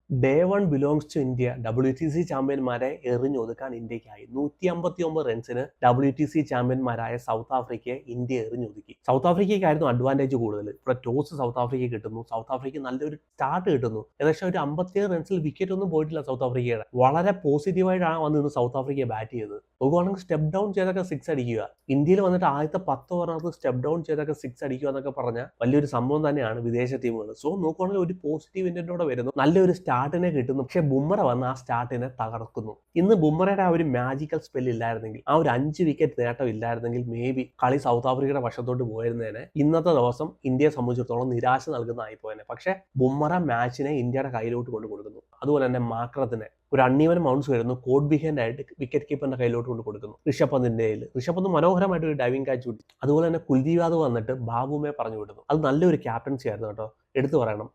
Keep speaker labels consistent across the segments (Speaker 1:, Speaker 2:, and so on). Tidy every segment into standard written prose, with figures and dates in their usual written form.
Speaker 1: Day one belongs to India. WTC ചാമ്പ്യന്മാരെ എറിഞ്ഞൊതുക്കാൻ ഇന്ത്യക്കായി. 159 റൺസിന് WTC ചാമ്പ്യന്മാരായ സൗത്ത് ആഫ്രിക്കയെ ഇന്ത്യ എറിഞ്ഞൊതുക്കി. സൗത്ത് ആഫ്രിക്കയ്ക്കായിരുന്നു അഡ്വാൻറ്റേജ് കൂടുതൽ. ഇവിടെ ടോസ് സൗത്ത് ആഫ്രിക്ക കിട്ടുന്നു. സൗത്ത് ആഫ്രിക്ക നല്ലൊരു സ്റ്റാർട്ട് കിട്ടുന്നു. ഏകദേശം ഒരു 57 റൺസിൽ വിക്കറ്റ് ഒന്നും പോയിട്ടില്ല സൗത്ത് ആഫ്രിക്കയുടെ. വളരെ പോസിറ്റീവായിട്ടാണ് വന്നിരുന്നു സൗത്ത് ആഫ്രിക്ക ബാറ്റ് ചെയ്തത്. നോക്കുവാണെങ്കിൽ സ്റ്റെപ്പ് ഡൗൺ ചെയ്തൊക്കെ സിക്സ് അടിക്കുക. ഇന്ത്യയിൽ വന്നിട്ട് ആദ്യത്തെ 10 ഓവറിനകത്ത് സ്റ്റെപ്പ് ഡൗൺ ചെയ്തൊക്കെ സിക്സ് അടിക്കുക എന്നൊക്കെ പറഞ്ഞാൽ വലിയൊരു സംഭവം തന്നെയാണ് വിദേശ ടീമുകൾ. സോ നോക്കുവാണെങ്കിൽ ഒരു പോസിറ്റീവ് ഇൻറ്റൻറ്റോടെ വരുന്നു, നല്ലൊരു സ്റ്റാർട്ടിനെ കിട്ടുന്നു. പക്ഷെ ബുംറ വന്ന് ആ സ്റ്റാർട്ടിനെ തകർക്കുന്നു. ഇന്ന് ബുംറയുടെ ആ ഒരു മാജിക്കൽ സ്പെല്ല് ഇല്ലായിരുന്നെങ്കിൽ, ആ ഒരു 5 വിക്കറ്റ് നേട്ടം ഇല്ലായിരുന്നെങ്കിൽ മേ ബി കളി സൗത്ത് ആഫ്രിക്കയുടെ വശത്തോട്ട് പോയിരുന്നേനെ. ഇന്നത്തെ ദിവസം ഇന്ത്യയെ സംബന്ധിച്ചിടത്തോളം നിരാശ നൽകുന്നതായി പോയേനെ. പക്ഷെ ബുംറ മാച്ചിനെ ഇന്ത്യയുടെ കയ്യിലോട്ട് കൊണ്ട് കൊടുക്കുന്നു. അതുപോലെ തന്നെ മാക്രത്തിനെ ഒരു അൺഈവൻ മൗണ്ട്സ് വരുന്നു, കോഡ് ബിഹൈൻഡ് ആയിട്ട് വിക്കറ്റ് കീപ്പറിന്റെ കയ്യിലോട്ട് കൊണ്ട് കൊടുക്കുന്നു. ഋഷഭ് പന്തിന്റെ കയ്യിൽ ഋഷഭ് പന്ത് മനോഹരമായിട്ട് ഒരു ഡൈവിംഗ് ക്യാച്ച് കിട്ടി. അതുപോലെ തന്നെ കുൽദീപ് യാദവ് വന്നിട്ട് ബാബുമെ പറഞ്ഞു വിടുന്നു. അത് നല്ലൊരു ക്യാപ്റ്റൻസി ആയിരുന്നു കേട്ടോ, എടുത്തു പറയണം.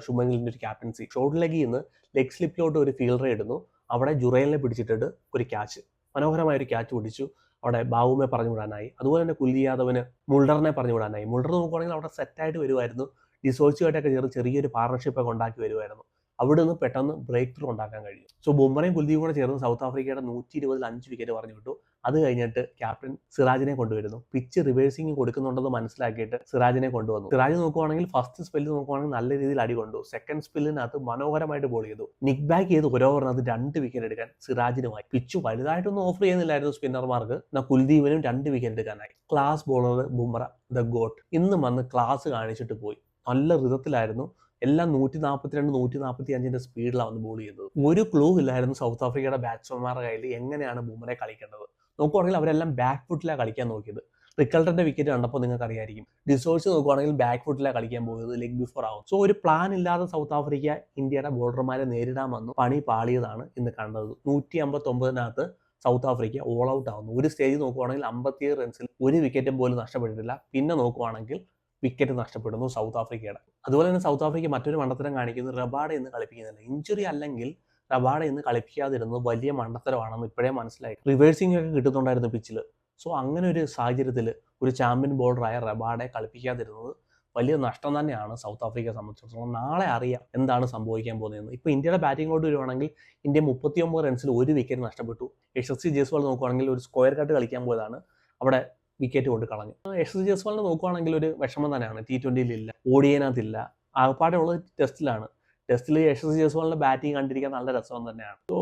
Speaker 1: ശുഭൻ ഗില്ലിന്റെ ഒരു ക്യാപ്റ്റൻസി. ഷോർട്ട് ലെഗിൽ നിന്ന് ലെഗ് സ്ലിപ്പിലോട്ട് ഒരു ഫീൽഡറെ ഇടുന്നു. അവിടെ ജുറേലിനെ പിടിച്ചിട്ടിട്ട് ഒരു ക്യാച്ച്, മനോഹരമായ ഒരു ക്യാച്ച് പിടിച്ചു. അവിടെ ബാബുമെ പറഞ്ഞു വിടാനായി. അതുപോലെ തന്നെ കുൽദീപ് യാദവിന് മുൾഡറിനെ പറഞ്ഞു വിടാനായി. മുൾഡർ നോക്കുവാണെങ്കിൽ അവിടെ സെറ്റായിട്ട് വരുമായിരുന്നു. ഡിസോഴ്സുമായിട്ടൊക്കെ ചെറിയൊരു പാർട്ണർഷിപ്പൊക്കെ ഉണ്ടാക്കി വരുമായിരുന്നു. അവിടെ നിന്ന് പെട്ടെന്ന് ബ്രേക്ക് ത്രൂ ഉണ്ടാക്കാൻ കഴിയും. സോ ബുംറയും കുൽദീപും കൂടെ ചേർന്ന് സൗത്ത് ആഫ്രിക്കയുടെ 120-ൽ 5 വിക്കറ്റ് പറഞ്ഞു വിട്ടു. അത് കഴിഞ്ഞിട്ട് ക്യാപ്റ്റൻ സിറാജിനെ കൊണ്ടുവരുന്നു. പിച്ച് റിവേഴ്സിംഗ് കൊടുക്കുന്നുണ്ടെന്ന് മനസ്സിലാക്കിയിട്ട് സിറാജിനെ കൊണ്ടുവന്നു. സിറാജ് നോക്കുവാണെങ്കിൽ ഫസ്റ്റ് സ്പെല്ല് നോക്കുവാണെങ്കിൽ നല്ല രീതിയിൽ അടി കൊണ്ടു. സെക്കൻഡ് സ്പെല്ലിനകത്ത് മനോഹരമായിട്ട് ബോൾ ചെയ്തു. നിക് ബാക്ക് ചെയ്ത് ഒരു ഓവറിനകത്ത് 2 വിക്കറ്റ് എടുക്കാൻ സിറാജിനുമായി. പിച്ച് വലുതായിട്ടൊന്നും ഓഫർ ചെയ്യുന്നില്ലായിരുന്നു സ്പിന്നർമാർക്ക്. എന്നാൽ കുൽദീപിനും 2 വിക്കറ്റ് എടുക്കാനായി. Class bowler Bumrah, the goat, ഇന്നും വന്ന് ക്ലാസ് കാണിച്ചിട്ട് പോയി. നല്ല ഋതത്തിലായിരുന്നു. എല്ലാം 142, 145 സ്പീഡിലാണ് വന്ന് ബോൾ ചെയ്തത്. ഒരു ക്ലൂ ഇല്ലായിരുന്നു സൗത്ത് ആഫ്രിക്കയുടെ ബാറ്റ്സ്മാൻമാരുടെ കയ്യിൽ എങ്ങനെയാണ് ബുംറയെ കളിക്കേണ്ടത്. നോക്കുവാണെങ്കിൽ അവരെല്ലാം ബാക്ക് ഫുട്ടിലാണ് കളിക്കാൻ നോക്കിയത്. റിക്കൾട്ടന്റെ വിക്കറ്റ് കണ്ടപ്പോൾ നിങ്ങൾക്ക് അറിയായിരിക്കും. ഡിസോഴ്സ് നോക്കുവാണെങ്കിൽ ബാക്ക് ഫുട്ടിലാണ് കളിക്കാൻ പോയത്, ലെഗ് ബിഫോർ ആവും. സോ ഒരു പ്ലാൻ ഇല്ലാതെ സൗത്ത് ആഫ്രിക്ക ഇന്ത്യയുടെ ബോളർമാരെ നേരിടാൻ വന്നു പണി പാളിയതാണ് ഇന്ന് കണ്ടത്. 159-നകത്ത് സൗത്ത് ആഫ്രിക്ക ഓൾ ഔട്ട് ആവുന്നു. ഒരു സ്റ്റേജ് നോക്കുവാണെങ്കിൽ 57 റൺസിൽ ഒരു വിക്കറ്റും പോലും നഷ്ടപ്പെട്ടിട്ടില്ല. പിന്നെ നോക്കുവാണെങ്കിൽ വിക്കറ്റ് നഷ്ടപ്പെടുന്നു സൗത്ത് ആഫ്രിക്കയുടെ. അതുപോലെ തന്നെ സൗത്ത് ആഫ്രിക്ക മറ്റൊരു മണ്ടത്തരം കാണിക്കുന്നത് റബാഡ ഇന്ന് കളിപ്പിക്കുന്നില്ല. ഇഞ്ചുറി അല്ലെങ്കിൽ റബാഡ ഇന്ന് കളിപ്പിക്കാതിരുന്നത് വലിയ മണ്ടത്തരമാണെന്ന് ഇപ്പോഴേ മനസ്സിലായി. റിവേഴ്സിംഗ് ഒക്കെ കിട്ടുന്നുണ്ടായിരുന്നു പിച്ചിൽ. സോ അങ്ങനെ ഒരു സാഹചര്യത്തിൽ ഒരു ചാമ്പ്യൻ ബോളറായ റബാഡയെ കളിപ്പിക്കാതിരുന്നത് വലിയ നഷ്ടം തന്നെയാണ് സൗത്ത് ആഫ്രിക്കയെ സംബന്ധിച്ചിടത്തോളം. നാളെ അറിയാം എന്താണ് സംഭവിക്കാൻ പോകുന്നതെന്ന്. ഇപ്പോൾ ഇന്ത്യയുടെ ബാറ്റിങ്ങിലോട്ട് വരുവാണെങ്കിൽ ഇന്ത്യ 39 റൺസിൽ ഒരു വിക്കറ്റ് നഷ്ടപ്പെട്ടു. യശസ്വി ജയ്സ്വാൾ നോക്കുവാണെങ്കിൽ ഒരു സ്ക്വയർ കട്ട് കളിക്കാൻ പോയതാണ്, അവിടെ വിക്കറ്റ് കൊണ്ട് കളഞ്ഞു. യശസ്വി ജയ്സ്വാളിനെ നോക്കുവാണെങ്കിൽ ഒരു വിഷമം തന്നെയാണ്. T20-ലില്ല, ODI-നകത്തില്ല, ആകപ്പാടെ ഉള്ളത് ടെസ്റ്റിലാണ്. ടെസ്റ്റിൽ യശസ്വി ജയ്സ്വാളിന്റെ ബാറ്റിംഗ് കണ്ടിരിക്കാൻ നല്ല രസം തന്നെയാണ്. സോ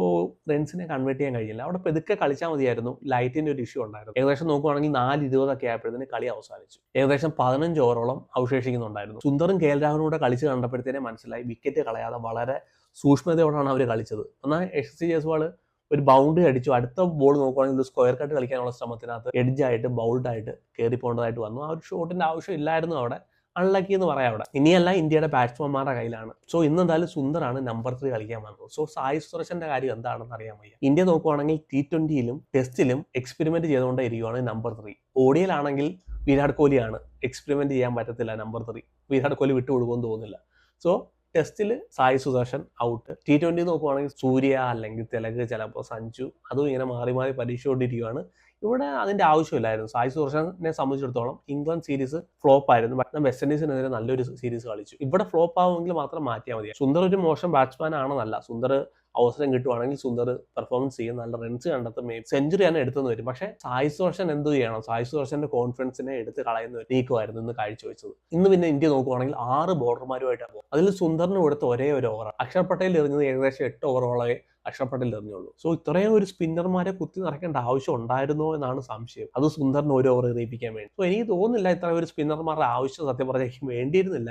Speaker 1: റൺസിനെ കൺവേർട്ട് ചെയ്യാൻ കഴിയില്ല. അവിടെ പെതുക്കെ കളിച്ചാൽ മതിയായിരുന്നു. ലൈറ്റിന്റെ ഒരു ഇഷ്യൂ ഉണ്ടായിരുന്നു. ഏകദേശം നോക്കുവാണെങ്കിൽ 4:20 ആയപ്പോഴത്തേന് കളി അവസാനിച്ചു. ഏകദേശം 15 ഓവറോളം അവശേഷിക്കുന്നുണ്ടായിരുന്നു. സുന്ദറും KL രാഹുലും കൂടെ കളിച്ച് കണ്ടപ്പോഴത്തേനെ മനസ്സിലായി വിക്കറ്റ് കളയാതെ വളരെ സൂക്ഷ്മതയോടാണ് അവർ കളിച്ചത്. എന്നാൽ യശസ്വി ജയ്സ്വാൾ ഒരു ബൗണ്ടറി അടിച്ചു. അടുത്ത ബോൾ നോക്കുവാണെങ്കിൽ ഒരു സ്ക്വയർ കട്ട് കളിക്കാനുള്ള ശ്രമത്തിനകത്ത് എഡ്ജായിട്ട് ബൗൾഡായിട്ട് കയറി പോകേണ്ടതായിട്ട് വന്നു. ആ ഒരു ഷോട്ടിന്റെ ആവശ്യം ഇല്ലായിരുന്നു അവിടെ. അൺലക്കി എന്ന് പറയാം അവിടെ. ഇനിയല്ല ഇന്ത്യയുടെ ബാറ്റ്സ്മാൻമാരുടെ കയ്യിലാണ്. സോ ഇന്ന് എന്തായാലും സുന്ദറാണ് നമ്പർ 3 കളിക്കാൻ വന്നത്. സോ സായി സുദർശന്റെ കാര്യം എന്താണെന്ന് അറിയാൻ വയ്യ. ഇന്ത്യ നോക്കുവാണെങ്കിൽ T20-ലും ടെസ്റ്റിലും എക്സ്പെരിമെന്റ് ചെയ്തുകൊണ്ടേ ഇരിക്കുകയാണ് നമ്പർ 3. ODI-ലാണെങ്കിൽ വിരാട് കോഹ്ലിയാണ്. എക്സ്പെരിമെന്റ് ചെയ്യാൻ പറ്റത്തില്ല നമ്പർ 3. വിരാട് കോഹ്ലി വിട്ടുകൊടുക്കുമെന്ന് തോന്നുന്നില്ല. സോ ടെസ്റ്റിൽ സായി സുദർശൻ ഔട്ട്. T20 നോക്കുവാണെങ്കിൽ സൂര്യ അല്ലെങ്കിൽ തിലക്, ചിലപ്പോൾ സഞ്ജു, അതും ഇങ്ങനെ മാറി മാറി പരീക്ഷിച്ചുകൊണ്ടിരിക്കുകയാണ്. ഇവിടെ അതിന്റെ ആവശ്യമില്ലായിരുന്നു. സായി സുദർശനെ സംബന്ധിച്ചിടത്തോളം ഇംഗ്ലണ്ട് സീരീസ് ഫ്ലോപ്പ് ആയിരുന്നു. പക്ഷേ വെസ്റ്റ് ഇൻഡീസിനെതിരെ നല്ലൊരു സീരീസ് കളിച്ചു. ഇവിടെ ഫ്ലോപ്പ് ആവുമെങ്കിൽ മാത്രം മാറ്റിയാൽ മതി. സുന്ദർ ഒരു മോശം ബാറ്റ്സ്മാൻ ആണെന്നല്ല. സുന്ദർ അവസരം കിട്ടുവാണെങ്കിൽ സുന്ദർ പെർഫോമൻസ് ചെയ്യും, നല്ല റൺസ് കണ്ടെത്തും, സെഞ്ചുറിയാണ് എടുത്തെന്ന് വരും. പക്ഷേ സായി സുദർശൻ എന്ത് ചെയ്യണം? സായി സുദർശന്റെ കോൺഫിഡൻസിനെ എടുത്ത് കളയുന്ന ഒരു നീക്കമായിരുന്നു ഇന്ന് കാഴ്ചവെച്ചത്. ഇന്ന് പിന്നെ ഇന്ത്യ നോക്കുവാണെങ്കിൽ 6 ബോളർമാരുമായിട്ടാണ് പോകും. അതിൽ സുന്ദറിന് കൊടുത്ത ഒരേ ഒരു ഓവർ. അക്ഷർ പട്ടേൽ എറിഞ്ഞത് ഏകദേശം 8 ഓവറോളെ അക്ഷർ പട്ടേൽ എറിഞ്ഞുള്ളൂ. സോ ഇത്രയും ഒരു സ്പിന്നർമാരെ കുത്തി നിറയ്ക്കേണ്ട ആവശ്യം ഉണ്ടായിരുന്നോ എന്നാണ് സംശയം. അത് സുന്ദറിന് ഒരു ഓവർ എറിയിപ്പിക്കാൻ വേണ്ടി. സോ എനിക്ക് തോന്നുന്നില്ല ഇത്ര ഒരു സ്പിന്നർമാരുടെ ആവശ്യം സത്യം പറഞ്ഞാൽ വേണ്ടിയിരുന്നില്ല.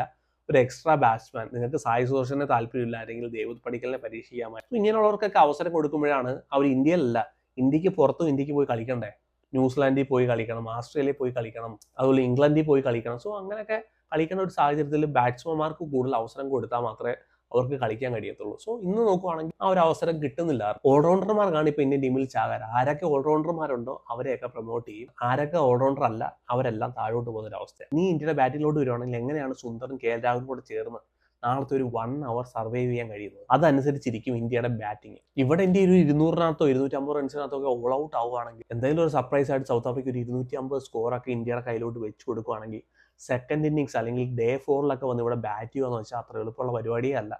Speaker 1: ഒരു എക്സ്ട്രാ ബാറ്റ്സ്മാൻ, നിങ്ങൾക്ക് സായി സുദർശനെ താല്പര്യമില്ല, അല്ലെങ്കിൽ ദേവദത്ത് പടിക്കലിനെ പരീക്ഷിക്കാമായിരുന്നു. ഇങ്ങനെയുള്ളവർക്കൊക്കെ അവസരം കൊടുക്കുമ്പോഴാണ് അവർ ഇന്ത്യയിലല്ല, ഇന്ത്യക്ക് പുറത്തും ഇന്ത്യക്ക് പോയി കളിക്കണ്ടേ. ന്യൂസിലാൻഡിൽ പോയി കളിക്കണം, ഓസ്ട്രേലിയയിൽ പോയി കളിക്കണം, അതുപോലെ ഇംഗ്ലണ്ടിൽ പോയി കളിക്കണം. സോ അങ്ങനെയൊക്കെ കളിക്കുന്ന ഒരു സാഹചര്യത്തിൽ ബാറ്റ്സ്മാൻമാർക്ക് കൂടുതൽ അവസരം കൊടുത്താൽ മാത്രമേ അവർക്ക് കളിക്കാൻ കഴിയത്തുള്ളൂ. സോ ഇന്ന് നോക്കുവാണെങ്കിൽ ആ ഒരു അവസരം കിട്ടുന്നില്ല. ഓൾറൗണ്ടർമാർക്കാണ് ഇപ്പോൾ ഇന്ത്യൻ ടീമിൽ ചാകാൻ. ആരൊക്കെ ഓൾറൗണ്ടർമാരുണ്ടോ അവരെയൊക്കെ പ്രൊമോട്ട് ചെയ്യും, ആരൊക്കെ ഓൾറൗണ്ടർ അല്ല അവരെല്ലാം താഴോട്ട് പോകുന്ന ഒരു അവസ്ഥ. നീ ഇന്ത്യയുടെ ബാറ്റിലോട്ട് വരുവാണെങ്കിൽ എങ്ങനെയാണ് സുന്ദറും KL രാഹുലും കൂടെ ചേർന്ന് നാളത്തെ ഒരു 1 അവർ സർവൈവ് ചെയ്യാൻ കഴിയുന്നത്? അതനുസരിച്ചിരിക്കും ഇന്ത്യയുടെ ബാറ്റിംഗ്. ഇവിടെ ഇന്ത്യ ഒരു 200-നകത്തോ 250 റൺസിനകത്തോ ഒക്കെ ഓൾ ഔട്ട് ആവുകയാണെങ്കിൽ, എന്തെങ്കിലും ഒരു സർപ്രൈസ് ആയിട്ട് സൗത്ത് ആഫ്രിക്ക ഒരു 250 സ്കോറൊക്കെ ഇന്ത്യയുടെ കയ്യിലോട്ട് വെച്ച് കൊടുക്കുകയാണെങ്കിൽ, സെക്കൻഡ് ഇന്നിങ്സ് അല്ലെങ്കിൽ ഡേ 4-ലൊക്കെ വന്ന് ഇവിടെ ബാറ്റ് ചെയ്യുക എന്ന് വെച്ചാൽ അത്ര എളുപ്പമുള്ള പരിപാടിയേ അല്ല.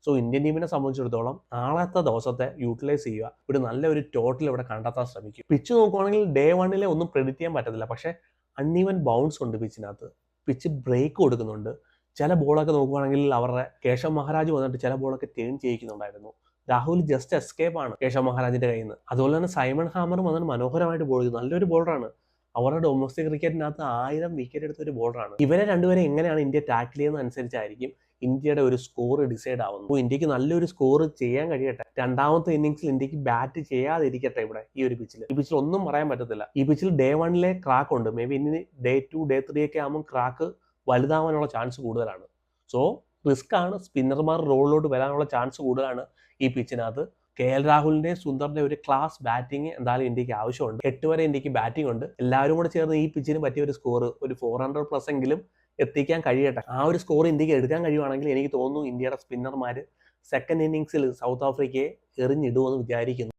Speaker 1: സോ ഇന്ത്യൻ ടീമിനെ സംബന്ധിച്ചിടത്തോളം നാളത്തെ ദിവസത്തെ യൂട്ടിലൈസ് ചെയ്യുക, ഒരു നല്ലൊരു ടോട്ടൽ ഇവിടെ കണ്ടെത്താൻ ശ്രമിക്കും. പിച്ച് നോക്കുവാണെങ്കിൽ ഡേ 1 ഒന്നും പ്രെഡിക്റ്റ് ചെയ്യാൻ പറ്റത്തില്ല. പക്ഷേ അൺഈവൻ ബൗൺസ് ഉണ്ട് പിച്ചിനകത്ത്, പിച്ച് ബ്രേക്ക് കൊടുക്കുന്നുണ്ട്. ചില ബോളൊക്കെ നോക്കുവാണെങ്കിൽ അവരുടെ കേശവ് മഹാരാജ് വന്നിട്ട് ചില ബോളൊക്കെ ടേൺ ചെയ്യിക്കുന്നുണ്ടായിരുന്നു. രാഹുൽ ജസ്റ്റ് എസ്കേപ്പ് ആണ് കേശവ് മഹാരാജിന്റെ കയ്യിൽ നിന്ന്. അതുപോലെ തന്നെ സൈമൺ ഹാമറും വന്നിട്ട് മനോഹരമായിട്ട് ബോൾ ചെയ്തു. നല്ലൊരു ബോളറാണ്. അവരുടെ ഡൊമസ്റ്റിക് ക്രിക്കറ്റിനകത്ത് 1000 വിക്കറ്റ് എടുത്ത ഒരു ബോളറാണ്. ഇവരെ രണ്ടുപേരെ എങ്ങനെയാണ് ഇന്ത്യ ടാക്കിൾ ചെയ്യുന്നത് അനുസരിച്ചായിരിക്കും ഇന്ത്യയുടെ ഒരു സ്കോർ ഡിസൈഡ് ആവുന്നത്. അപ്പോൾ ഇന്ത്യക്ക് നല്ലൊരു സ്കോർ ചെയ്യാൻ കഴിയട്ടെ. രണ്ടാമത്തെ ഇന്നിംഗ്സിൽ ഇന്ത്യക്ക് ബാറ്റ് ചെയ്യാതിരിക്കട്ടെ. ഇവിടെ ഈ ഒരു പിച്ചിൽ ഒന്നും പറയാൻ പറ്റത്തില്ല. ഈ പിച്ചിൽ ഡേ 1 ക്രാക്ക് ഉണ്ട്. മേ ബി ഇനി ഡേ 2 ഡേ 3 ഒക്കെ ആകുമ്പോൾ ക്രാക്ക് വലുതാവാനുള്ള ചാൻസ് കൂടുതലാണ്. സോ റിസ്ക് ആണ്. സ്പിന്നർമാർ റോളിലോട്ട് വരാനുള്ള ചാൻസ് കൂടുതലാണ് ഈ പിച്ചിനകത്ത്. KL രാഹുലിന്റെ സുന്ദറിന്റെ ഒരു ക്ലാസ് ബാറ്റിംഗ് എന്തായാലും ഇന്ത്യക്ക് ആവശ്യമുണ്ട്. 8 വരെ ഇന്ത്യക്ക് ബാറ്റിംഗ് ഉണ്ട്. എല്ലാവരും കൂടെ ചേർന്ന് ഈ പിച്ചിന് പറ്റിയ ഒരു സ്കോർ ഒരു 400+ എങ്കിലും എത്തിക്കാൻ കഴിയട്ടെ. ആ ഒരു സ്കോർ ഇന്ത്യക്ക് എടുക്കാൻ കഴിയുവാണെങ്കിൽ എനിക്ക് തോന്നുന്നു ഇന്ത്യയുടെ സ്പിന്നർമാർ സെക്കൻഡ് ഇന്നിംഗ്സിൽ സൗത്ത് ആഫ്രിക്കയെ എറിഞ്ഞിടുമെന്ന് വിചാരിക്കുന്നു.